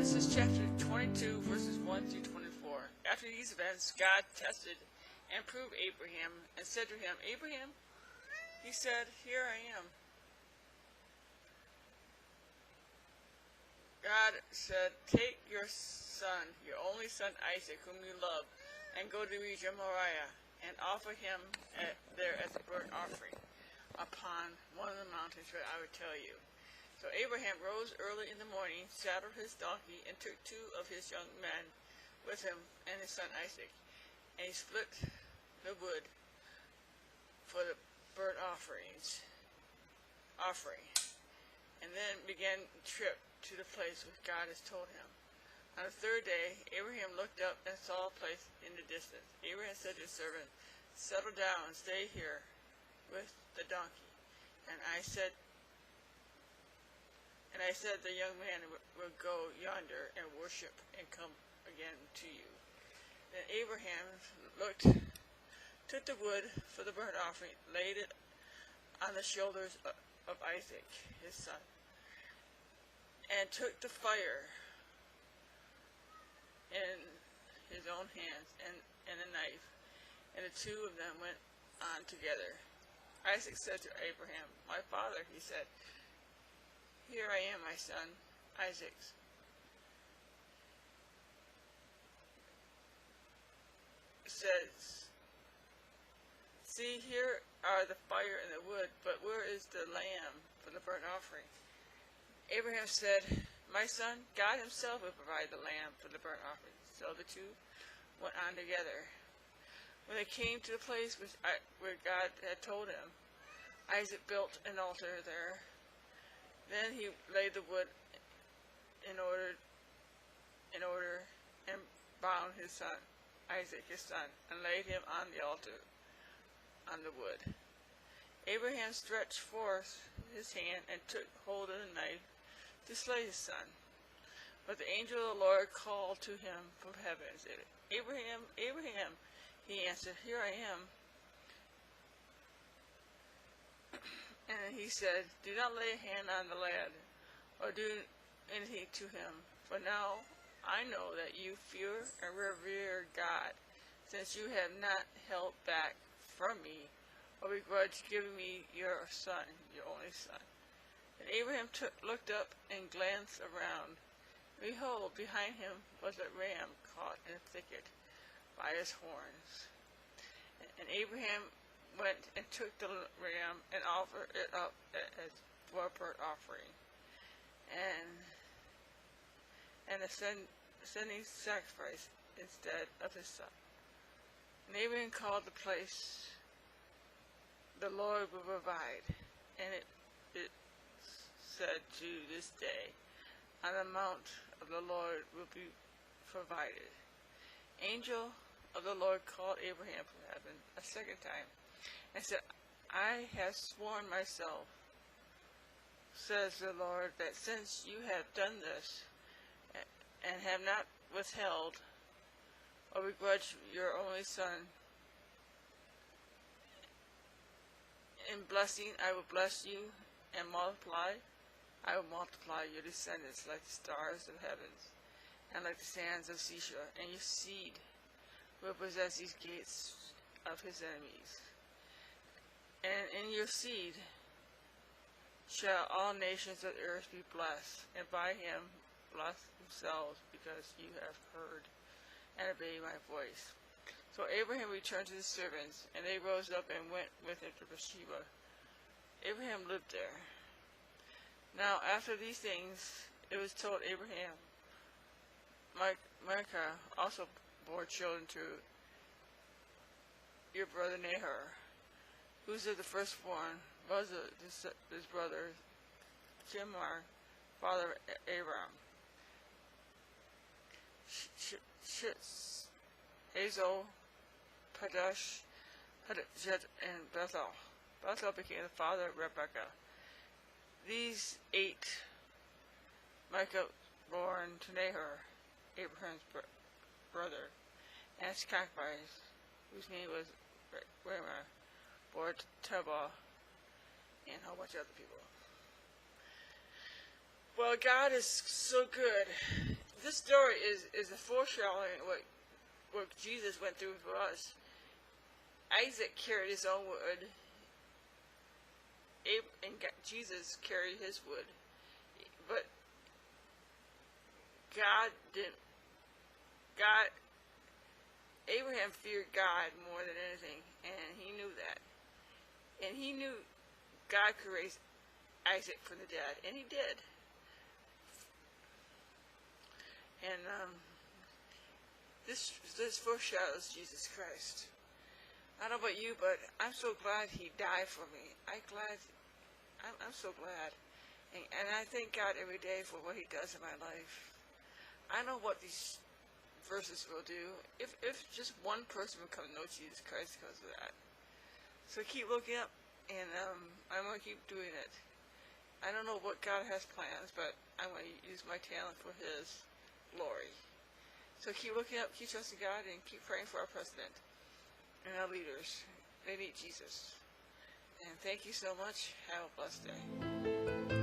Genesis chapter 22, verses 1 through 24. After these events, God tested and proved Abraham and said to him, Abraham, he said, Here I am. God said, Take your son, your only son Isaac, whom you love, and go to the region of Moriah, and offer him there as a burnt offering upon one of the mountains where I would tell you. So Abraham rose early in the morning, saddled his donkey, and took 2 of his young men with him and his son Isaac. And he split the wood for the burnt offering, and then began the trip to the place which God has told him. On the 3rd day, Abraham looked up and saw a place in the distance. Abraham said to his servant, Settle down and stay here with the donkey. And I said, the young man will go yonder and worship and come again to you. Then Abraham took the wood for the burnt offering, laid it on the shoulders of Isaac, his son, and took the fire in his own hands and a knife, and the 2 of them went on together. Isaac said to Abraham, My father, he said. Here I am, my son, Isaac. Says, See, here are the fire and the wood, but where is the lamb for the burnt offering? Abraham said, My son, God himself will provide the lamb for the burnt offering. So the 2 went on together. When they came to the place where God had told him, Isaac built an altar there. Then he laid the wood in order and bound his son, Isaac his son, and laid him on the altar on the wood. Abraham stretched forth his hand and took hold of the knife to slay his son. But the angel of the Lord called to him from heaven and said, Abraham, Abraham. He answered, Here I am. And he said, Do not lay a hand on the lad, or do anything to him, for now I know that you fear and revere God, since you have not held back from me, or begrudged giving me your son, your only son. And Abraham looked up and glanced around. Behold, behind him was a ram caught in a thicket by his horns. And Abraham went and took the ram and offered it up as for a burnt offering, and a sending sacrifice instead of his son. And Abraham called the place, The Lord will provide, and it said to this day, On the mount of the Lord will be provided. Angel of the Lord called Abraham from heaven a 2nd time, and said, I have sworn myself, says the Lord, that since you have done this, and have not withheld or begrudged your only son, in blessing I will bless you, and multiply, I will multiply your descendants like the stars of heavens, and like the sands of seashore, and your seed will possess these gates of his enemies. And in your seed shall all nations of the earth be blessed, and by him bless themselves, because you have heard and obeyed my voice. So Abraham returned to his servants, and they rose up and went with him to Beersheba. Abraham lived there. Now after these things it was told Abraham, Micah also bore children to your brother Nahor, whose of the firstborn was his brother Shimar, father of Abraham. Hazel, Padosh, and Bethel. Bethel became the father of Rebekah. These 8 Micah born to Nahor, Abraham's brother, and Skakbais, whose name was Ramah, bore Tebah, and a whole bunch of other people. Well, God is so good. this story is a foreshadowing of what Jesus went through for us. Isaac carried his own wood, and Jesus carried his wood. But Abraham feared God more than anything, and he knew that. And he knew God could raise Isaac from the dead, and he did. And this foreshadows Jesus Christ. I don't know about you, but I'm so glad he died for me. I'm so glad. And I thank God every day for what he does in my life. I know what these verses will do. If just one person will come to know Jesus Christ because of that. So keep looking up, and I'm going to keep doing it. I don't know what God has plans, but I'm going to use my talent for his glory. So keep looking up, keep trusting God, and keep praying for our president and our leaders. They need Jesus. And thank you so much. Have a blessed day.